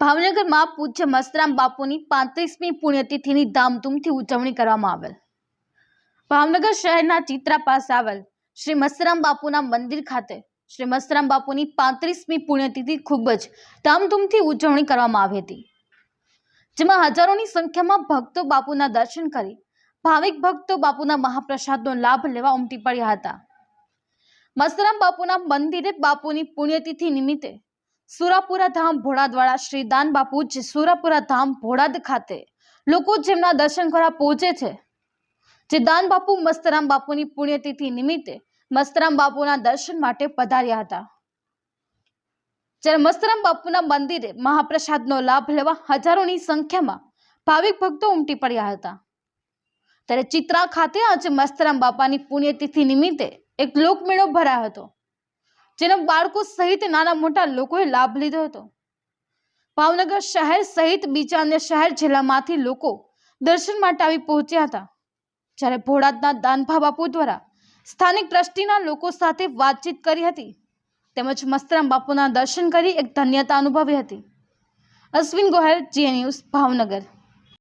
ભાવનગરમાં પૂજ્ય મસ્તરામ બાપુની 35મી પુણ્યતિથિની ધામધૂમથી ઉજવણી કરવામાં આવેલ। ભાવનગર શહેરના ચિત્રા પાસે આવેલ શ્રી મસ્તરામ બાપુના મંદિર ખાતે શ્રી મસ્તરામ બાપુની 35મી પુણ્યતિથિ ખૂબ જ ધામધૂમથી ઉજવણી કરવામાં આવી હતી, જેમાં હજારોની સંખ્યામાં ભક્તો બાપુના દર્શન કરી ભાવિક ભક્તો બાપુના મહાપ્રસાદનો લાભ લેવા ઉમટી પડ્યા હતા। મસ્તરામ બાપુના મંદિરે બાપુની પુણ્યતિથિ નિમિત્તે સુરાપુરા ધામ ભોળાદવાડા શ્રી દાન બાપુ જે સુરાપુરા ધામ ભોળાદ ખાતે લોકો જેમના દર્શન કરવા પહોંચે છે, જે દાન બાપુ મસ્તરામ બાપુની પુણ્યતિથિ નિમિત્તે મસ્તરામ બાપુના દર્શન માટે પધાર્યા હતા। જ્યારે મસ્તરામ બાપુના મંદિરે મહાપ્રસાદનો લાભ લેવા હજારોની સંખ્યામાં ભાવિક ભક્તો ઉમટી પડ્યા હતા। ત્યારે ચિત્રા ખાતે આજે મસ્તરામ બાપાની પુણ્યતિથિ નિમિત્તે એક લોકમેળો ભરાયો હતો, જેનો બાળકો સહિત નાના મોટા લોકોએ લાભ લીધો હતો। ભાવનગર શહેર સહિત બીજા અન્ય શહેર જિલ્લામાંથી લોકો દર્શન માટે આવી પહોંચ્યા હતા। જ્યારે ભોળાદના દાનભા બાપુ દ્વારા સ્થાનિક ટ્રસ્ટીના લોકો સાથે વાતચીત કરી હતી, તેમજ મસ્તરામ બાપુના દર્શન કરી એક ધન્યતા અનુભવી હતી। Ashwin Gohel, GA news, Bhavnagar.